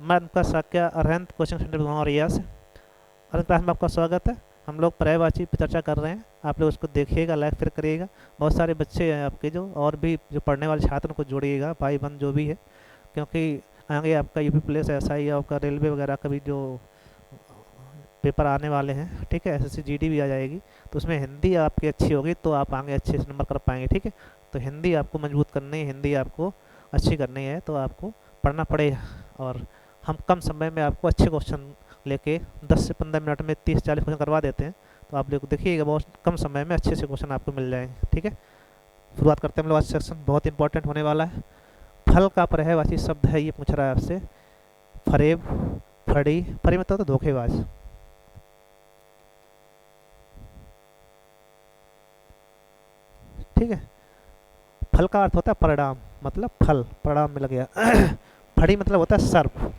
मैं आपका Sakya Arhant coaching centre भगवान रियाज से। और क्लास में आपका स्वागत है। हम लोग पर्यायवाची पर चर्चा कर रहे हैं, आप लोग उसको देखिएगा, लाइक फिर करिएगा। बहुत सारे बच्चे हैं आपके जो, और भी जो पढ़ने वाले छात्र को जोड़िएगा, भाई बंद जो भी है, क्योंकि आगे आपका यूपी पुलिस एसआई आपका रेलवे वगैरह का भी जो पेपर आने वाले हैं, ठीक है, एसएससी जीडी भी आ जाएगी, तो उसमें हिंदी आपकी अच्छी होगी तो आप आगे अच्छे से नंबर कर पाएंगे, ठीक है। तो हिंदी आपको मजबूत करनी है, हिंदी आपको अच्छी करनी है, तो आपको पढ़ना पड़ेगा। और हम कम समय में आपको अच्छे क्वेश्चन लेके 10 से 15 मिनट में 30-40 क्वेश्चन करवा देते हैं। तो आप लोग देखिएगा, बहुत कम समय में अच्छे से क्वेश्चन आपको मिल जाएंगे, ठीक है। शुरुआत करते हैं हम लोग। आज सेक्शन बहुत इंपॉर्टेंट होने वाला है। फल का पर्यायवाची शब्द है, ये पूछ रहा है आपसे। फरेब, फड़ी, फड़ी मतलब तो धोखेबाज, ठीक है। फल का अर्थ होता है परिणाम, मतलब फल परिणाम में लग गया। फड़ी मतलब होता है सर्प।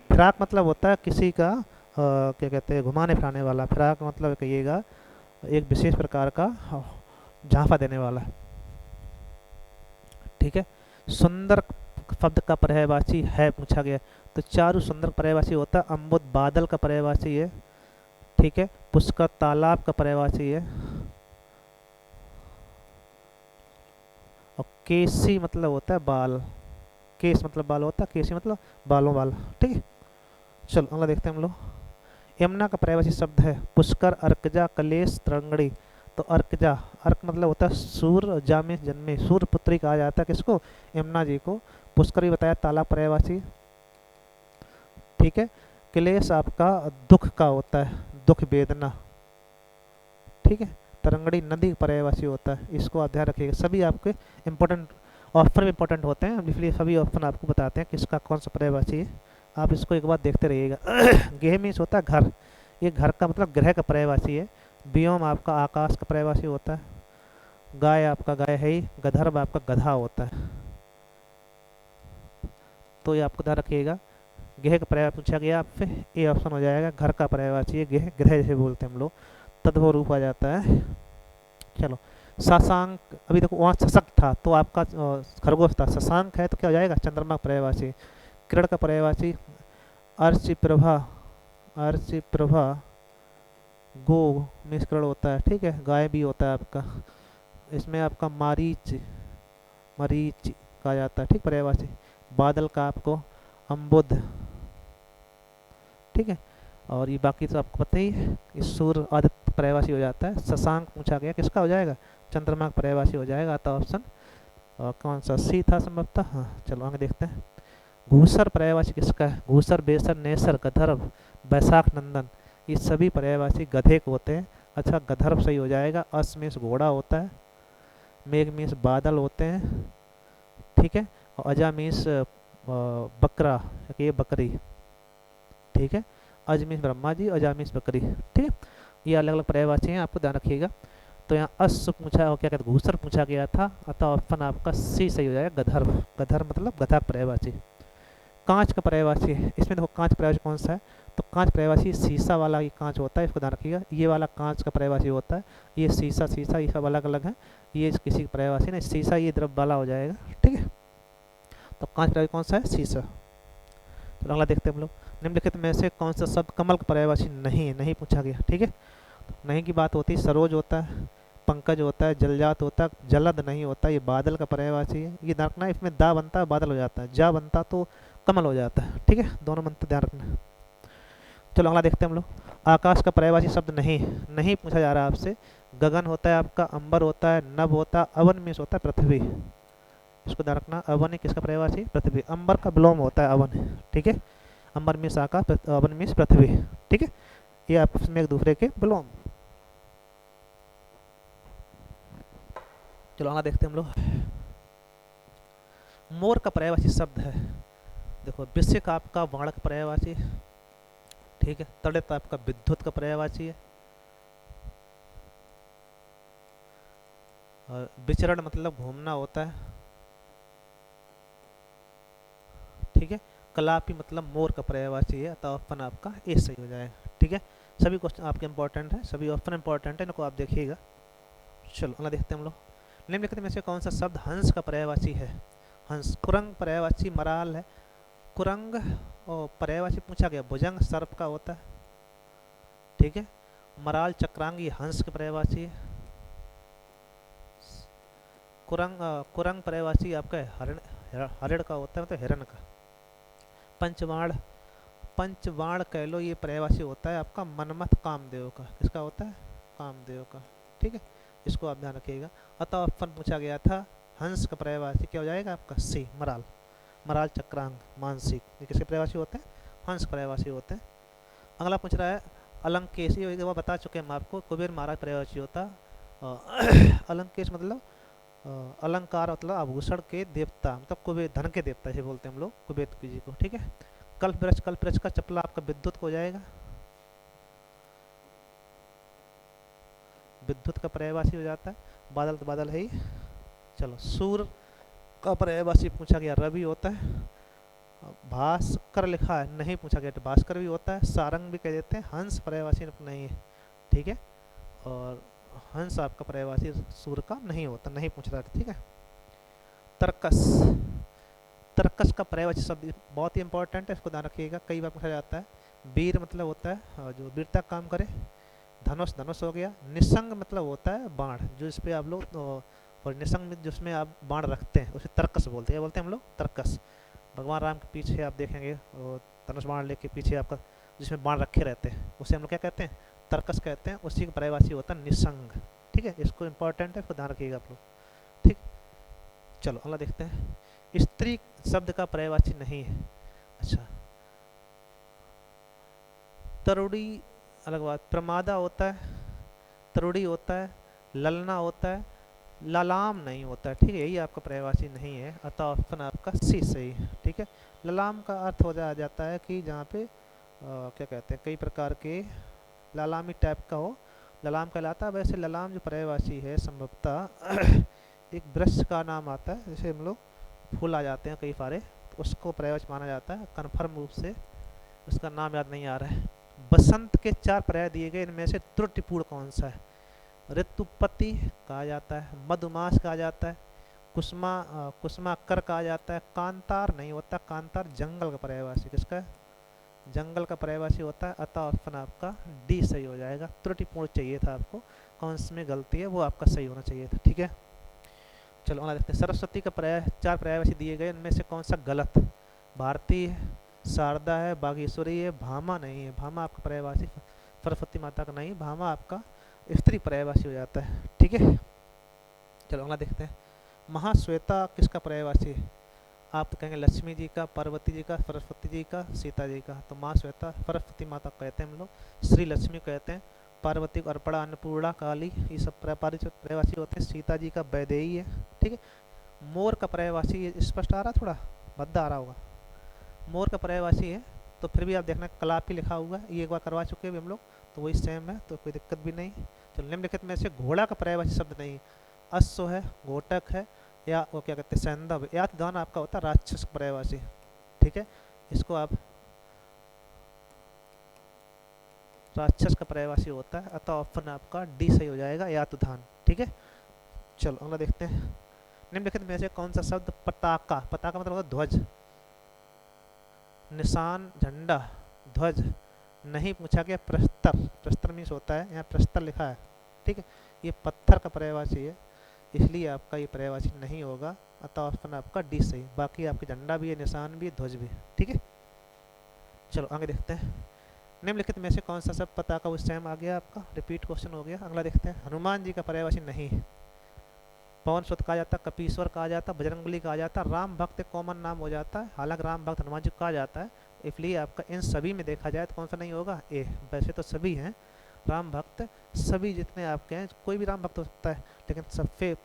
फिराक मतलब होता है किसी का क्या कहते हैं, घुमाने फिराने वाला। फिराक मतलब कहिएगा एक विशेष प्रकार का झांसा देने वाला, ठीक है। सुंदर शब्द का पर्यायवाची है पूछा गया, तो चारु सुंदर पर्यायवाची होता है। अम्बुद बादल का पर्यायवाची है, ठीक है। पुष्कर तालाब का पर्यायवाची है। और केसी मतलब होता है बाल, केस मतलब बाल होता है, केसी मतलब बालों वाला, ठीक है। चलो अगला देखते हैं हम लोग। यमुना का पर्यायवाची शब्द है पुष्कर, अर्कजा, कलेश, तरंगड़ी। तो अर्कजा, अर्क मतलब होता है सूर्य, जा में जन्मे, सूर्य पुत्री कहा जाता है किसको, यमुना जी को। पुष्कर भी बताया तालाब पर्यायवाची, ठीक है। क्लेश आपका दुख का होता है, दुख वेदना, ठीक है। तरंगड़ी नदी पर्यायवाची होता है, इसको आप ध्यान रखिएगा। सभी आपके इंपॉर्टेंट ऑप्शन इंपॉर्टेंट होते हैं, इसलिए सभी ऑप्शन आपको बताते हैं किसका कौन सा पर्यायवाची है। आप इसको एक बार देखते रहिएगा। गेह मीन्स होता है घर, ये घर का मतलब ग्रह का पर्यायवाची है। व्योम आपका आकाश का पर्यायवाची होता है। गाय आपका गाय है ही। गधर्व आपका गधा होता है, तो ये आपको ध्यान रखिएगा। गेह का पर्याय पूछा गया आपसे, ये ऑप्शन हो जाएगा। घर का पर्यायवाची है गेह, ग्रह जैसे बोलते हैं हम लोग, तद्भव रूप आ जाता है। चलो शशांक, अभी देखो वहाँ शशक था तो आपका खरगोश था, शशांक है तो क्या हो जाएगा, चंद्रमा पर्यायवाची। किरण का पर्यायवाची अर्ची प्रभा, अर्ची प्रभा। गो मिश्रण होता है, ठीक है। गाय भी होता है आपका, इसमें आपका मारीच, मरीच कहा जाता है, ठीक, पर्यायवाची। बादल का आपको अम्बुद, ठीक है। और ये बाकी तो आपको पता ही है, इस सूर्य आदित्य पर्यायवाची हो जाता है। शशांक पूछा गया किसका हो जाएगा, चंद्रमा का पर्यायवाची हो जाएगा। आता ऑप्शन कौन सा, सी था संभवतः। हाँ चलो आगे देखते हैं। घूसर पर्यायवाची किसका है, घूसर, बेसर, नेसर, गधर्व, बैसाख नंदन, ये सभी पर्यायवाची गधे को होते हैं। अच्छा गधर्व सही हो जाएगा। अस मीन्स घोड़ा होता है, मेघ मीन्स बादल होते हैं, ठीक है। और अजा मीन्स बकरा, ये बकरी, ठीक है। अज मीन्स ब्रह्मा जी, अजा मीन्स बकरी, ठीक है। ये अलग अलग पर्यायवाची हैं, आपको ध्यान रखिएगा। तो यहाँ अश्व पूछा और क्या कहते हैं घूसर पूछा गया था, अतः ऑप्शन आपका सी सही हो जाएगा, गधर्व। गधर्व मतलब गधा पर्यायवाची। कांच का पर्यायवाची है, इसमें देखो कांच पर्यायवाची कौन सा है, तो कांच पर्यायवाची शीशा वाला ये कांच होता है, इसको ध्यान रखिएगा। ये वाला कांच का पर्यायवाची होता है, ये शीशा, शीशा ये सब अलग अलग है, ये किसी पर्यायवाची नहीं। शीशा ये द्रव वाला हो जाएगा, ठीक है। तो कांच पर्यायवाची कौन सा है, शीशा। तो अगला देखते हैं हम लोग। निम्नलिखित में से कौन सा शब्द कमल का पर्यायवाची नहीं है, नहीं पूछा गया, ठीक है। नहीं की बात होती है, सरोज होता है, पंकज होता है, जलजात होता है, जलद नहीं होता, ये बादल का पर्यायवाची है। ये ध्यान रखना, इसमें दा बनता है बादल हो जाता है, जा बनता तो कमल हो जाता है, ठीक है। दोनों मंत्र ध्यान रखना। चलो अगला देखते हैं हम लोग। आकाश का पर्यायवाची शब्द नहीं, नहीं पूछा जा रहा है आपसे। गगन होता है आपका, अंबर होता है, नभ होता है, अवन मीन्स होता है पृथ्वी, इसको ध्यान रखना। अवन है किसका पर्यायवाची, पृथ्वी। अंबर का विलोम होता है अवन, ठीक है। अंबर मीन्स आकाश, अवन मीन्स पृथ्वी, ठीक है। ये आपस में एक दूसरे के विलोम। चलो आगे देखते हैं हम लोग। मोर का पर्यायवाची शब्द है, देखो विषय आपका बाण का पर्यायवाची, ठीक है। तड़ित आपका विद्युत का पर्यायवाची है। और विचरण मतलब घूमना होता है, ठीक है। कलापी मतलब मोर का पर्यायवाची है, अतः ऑप्शन आपका ए सही हो जाएगा, ठीक है। सभी क्वेश्चन आपके इंपॉर्टेंट है, सभी ऑप्शन इंपॉर्टेंट है, इनको आप देखिएगा। चलो अगला देखते हैं हम लोग। निम्नलिखित में से कौन सा शब्द हंस का पर्यायवाची है, हंस। कुरंग पर्यायवाची मराल है, कुरंग और पर्यायवाची पूछा गया, भुजंग सर्प का होता है, ठीक है। मराल चक्रांगी हंस के पर्यायवाची है। कुरंग पर्यायवाची आपका हरण, हरिण का होता है, मतलब हिरण का। पंचबाण, पंचबाण कह लो, ये पर्यायवाची होता है आपका मनमथ कामदेव का। किसका होता है? कामदेव का, ठीक है। इसको आप ध्यान रखिएगा। अतः ऑप्शन पूछा गया था, हंस का पर्यायवाची क्या हो जाएगा आपका? सी, मराल। मराल चक्रांग मानसिक, ये किसके पर्यायवाची होते हैं? हंस पर्यायवाची होते हैं। अगला पूछ रहा है अलंकेश, ये एक बार बता चुके हैं हम आपको, कुबेर महाराज पर्यायवाची होता है। अलंकेश मतलब अलंकार मतलब आभूषण के देवता, मतलब कुबेर, धन के देवता ये बोलते हैं हम लोग कुबेर जी को, ठीक है। कल्पवृक्ष, कल्पवृक्ष का चपला आपका विद्युत को हो जाएगा, विद्युत का पर्यायवाची हो जाता है। बादल तो बादल है ही। चलो, सूर का पर्यायवाची पूछा गया, रवि होता है। भास्कर लिखा है, नहीं पूछा गया, तो भास्कर भी होता है। सारंग भी कह देते हैं। हंस पर्यायवाची नहीं है, ठीक है। और हंस आपका पर्यायवाची सूर का नहीं होता, नहीं पूछ रहा था, ठीक है। तर्कस, तर्कस का पर्यायवाची शब्द बहुत ही इंपॉर्टेंट है, इसको ध्यान रखिएगा, कई बार पूछा जाता है। वीर मतलब होता है जो वीरता का काम करे। धनुष, धनुष हो गया। निसंग मतलब होता है बाण, जो इस पे आप लोग, और निसंग में जिसमें आप बाण रखते हैं उसे तर्कस बोलते हैं, बोलते हैं हम लोग तर्कस। भगवान राम के पीछे आप देखेंगे और धनुष बाण लेके पीछे आपका जिसमें बाण रखे रहते हैं उसे हम लोग क्या कहते हैं? तर्कस कहते हैं। उसी का पर्यायवाची होता है निसंग, ठीक है। इसको इंपॉर्टेंट है, इसको ध्यान रखिएगा आप लोग, ठीक। चलो अगला देखते हैं। स्त्री शब्द का पर्यायवाची नहीं है। अच्छा, तरुड़ी अलग बात। प्रमादा होता है, तरुड़ी होता है, ललना होता है, ललाम नहीं होता है, ठीक है। यही आपका पर्यायवाची नहीं है, अतः ऑप्शन आपका सी सही है, ठीक है। ललाम का अर्थ हो जाता है कि जहाँ पे क्या कहते हैं, कई प्रकार के ललामी टाइप का हो, ललाम कहलाता है। वैसे ललाम जो पर्यायवाची है संभवतः एक वृक्ष का नाम आता है, जैसे हम लोग फूल आ जाते हैं कई सारे, तो उसको पर्यायवाची माना जाता है। कन्फर्म रूप से उसका नाम याद नहीं आ रहा है। बसंत के 4 पर्याय दिए गए, इनमें से त्रुटिपूर्ण कौन सा है? ऋतुपति कहा जाता है, मधुमास कहा जाता है, कुसुमाकर कहा जाता है, कांतार नहीं होता। कांतार जंगल का पर्यायवाची, किसका है? जंगल का पर्यायवाची होता है। अतः ऑप्शन आपका डी सही हो जाएगा। त्रुटिपूर्ण चाहिए था आपको, कौन सी में गलती है वो आपका सही होना चाहिए था, ठीक है। चलो अगला देखते हैं। सरस्वती का पर्याय 4 पर्यायवाची दिए गए, इनमें से कौन सा गलत? भारती है, शारदा है, बागेश्वरी है, भामा नहीं है। भामा आपका पर्यायवाची सरस्वती माता का नहीं, भामा आपका स्त्री पर्यायवाची हो जाता है, ठीक है। चलो अगला देखते हैं। महाश्वेता किसका पर्यायवाची है? आप कहेंगे लक्ष्मी जी का, पार्वती जी का, सरस्वती जी का, सीता जी का। तो महाश्वेता सरस्वती माता कहते हैं हम लोग, श्री लक्ष्मी कहते हैं, पार्वती को अर्पणा, अन्नपूर्णा, काली, ये सब पर्यायवाची होते हैं। सीता जी का वैदेही है, ठीक है। मोर का पर्यायवाची स्पष्ट आ रहा, थोड़ा भद्दा आ रहा होगा। मोर का पर्यायवाची है, तो फिर भी आप देखना कलापी लिखा हुआ है, ये एक बार करवा चुके हैं हम लोग, तो वही सेम है, तो कोई दिक्कत भी नहीं। चलो निम्नलिखित में से घोड़ा का पर्यायवाची शब्द नहीं। अश्व है, घोटक है, या वो क्या कहते हैं सैंधव, या तो दान आपका होता है राक्षस पर्यायवाची, ठीक है। इसको आप राक्षस का पर्यायवाची होता है, अतः ऑप्शन आपका डी सही हो जाएगा, या तो धान, ठीक है। चलो अगला देखते हैं। निम्नलिखित में से कौन सा शब्द पताका, पताका मतलब होता है ध्वज, निशान, झंडा, ध्वज नहीं पूछा गया। प्रस्तर, प्रस्तर मीन्स होता है, यहाँ प्रस्तर लिखा है, ठीक है। ये पत्थर का पर्यायवाची है, इसलिए आपका ये पर्यायवाची नहीं होगा, अतः ऑप्शन आपका डी सही। बाकी आपके झंडा भी है, निशान भी है, ध्वज भी है, ठीक है। चलो आगे देखते हैं। निम्नलिखित में से कौन सा सब पताका उस टाइम आ गया आपका, रिपीट क्वेश्चन हो गया। अगला देखते हैं। हनुमान जी का पर्यायवाची नहीं है। पवन सुत कहा जाता, कपीश्वर कहा जाता, बजरंगबली कहा जाता, राम भक्त कॉमन नाम हो जाता है, हालांकि राम भक्त हनुमान जी कहा जाता है, इसलिए आपका इन सभी में देखा जाए तो कौन सा नहीं होगा? ए। वैसे तो सभी हैं राम भक्त, सभी जितने आपके हैं, कोई भी राम भक्त हो सकता है, लेकिन सबसे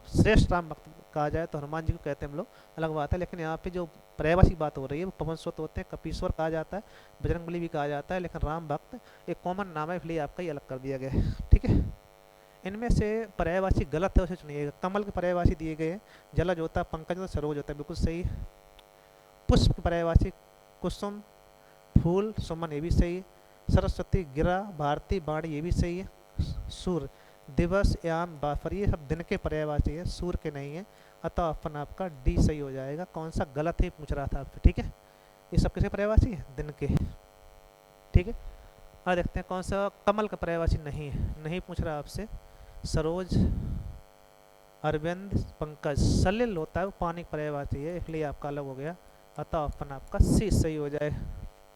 श्रेष्ठ राम भक्त कहा जाए तो हनुमान जी को कहते हैं हम लोग, अलग बात है। लेकिन यहाँ पे जो पर्यायवाची बात हो रही है वो पवन सुत होते हैं, कपीश्वर कहा जाता है, बजरंगबली भी कहा जाता है, लेकिन राम भक्त एक कॉमन नाम है, इसलिए आपका ये अलग कर दिया गया है, ठीक है। इनमें से पर्यायवाची गलत है उसे चुनिएगा। कमल के पर्यायवाची दिए गए हैं, जलज होता है, पंकज होता है, सरोज होता है, बिल्कुल सही। पुष्प पर्यायवाची कुसुम, फूल, सुमन, ये भी सही है। सरस्वती, गिरा, भारती, बाण, ये भी सही है। सूर्य, दिवस, याम, बाफर, ये सब दिन के पर्यायवाची है, सूर्य के नहीं है, अतः ऑप्शन आपका डी सही हो जाएगा। कौन सा गलत है पूछ रहा था आपसे, ठीक है। ये सब किसके पर्यायवाची है? दिन के। ठीक है, अब देखते हैं कौन सा कमल का पर्यायवाची नहीं है। नहीं पूछ रहा आपसे। सरोज, अरविंद, पंकज। सलिल होता है वो पानी का पर्यायवाची है, इसलिए आपका अलग हो गया। अतः ऑप्शन आपका सी सही हो जाएगा।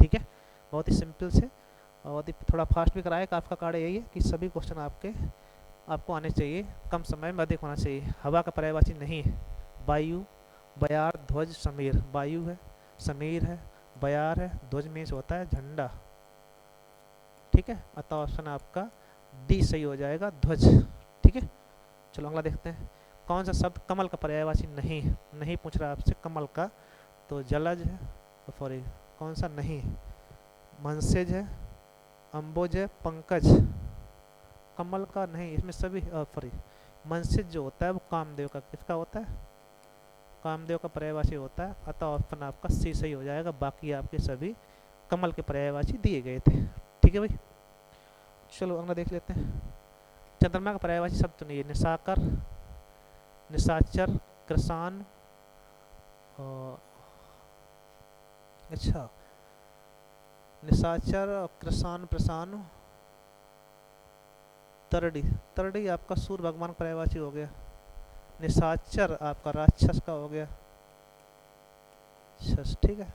ठीक है, बहुत ही सिंपल से और बहुत ही थोड़ा फास्ट भी कराएगा। आपका कार्य यही है कि सभी क्वेश्चन आपको आने चाहिए, कम समय में अधिक होना चाहिए। हवा का पर्यायवाची नहीं है। वायु, बयार, ध्वज, समीर। वायु है, समीर है, बयार है, ध्वज मीन्स होता है झंडा। ठीक है, अतः ऑप्शन आपका डी सही हो जाएगा, ध्वज। ठीक है, चलो अगला देखते हैं। कौन सा शब्द कमल का पर्यायवाची नहीं है? नहीं पूछ रहा आपसे कमल का, तो जलज है, सॉरी कौन सा नहीं है? मनसेज है, अम्बुज है, पंकज। कमल का नहीं, इसमें सभी सॉरी मनसेज जो होता है वो कामदेव का, किसका होता है? कामदेव का पर्यायवाची होता है। अतः ऑप्शन आपका सी सही हो जाएगा। बाकी आपके सभी कमल के पर्यायवाची दिए गए थे। ठीक है भाई, चलो अगला देख लेते हैं। चंद्रमा का पर्यायवाची शब्द चुनिए। निशाकर, निशाचर, कृसान, अच्छा निशाचर, कृसान, प्रसान, तरडी। तरडी आपका सूर्य भगवान का पर्यायवाची हो गया। निशाचर आपका राक्षस का हो गया। ठीक है,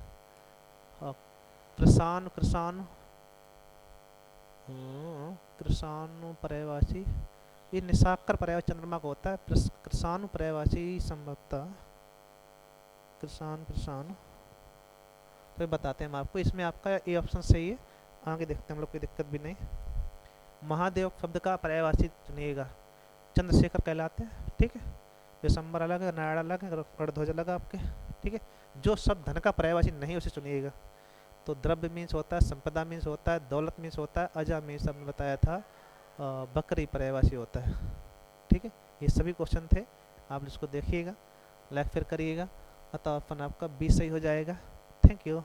और प्रसान, कृसान, कृषाणु पर्यायवाची, ये निशाकर पर्यायवाची चंद्रमा का होता है। कृषाणु पर्यायवाची संभवतः कृषाण, कृषाणु, तो बताते हैं हम आपको। इसमें आपका ये ऑप्शन सही है। आगे देखते हैं हम लोग, कोई दिक्कत भी नहीं। महादेव शब्द का पर्यायवाची चुनिएगा। चंद्रशेखर कहलाते हैं। ठीक है, दिसंबर अलग है, नारायण अलग है, गणध्वज अलग है आपके। ठीक है, जो शब्द धन का पर्यायवाची नहीं उसे चुनिएगा। तो द्रव्य मीन्स होता है, संपदा मीन्स होता है, दौलत मीन्स होता है, अजा मीन्स आपने बताया था बकरी पर्यायवाची होता है। ठीक है, ये सभी क्वेश्चन थे, आप इसको देखिएगा, लाइक फिर करिएगा। अतः ऑप्शन आपका बी सही हो जाएगा। Thank you.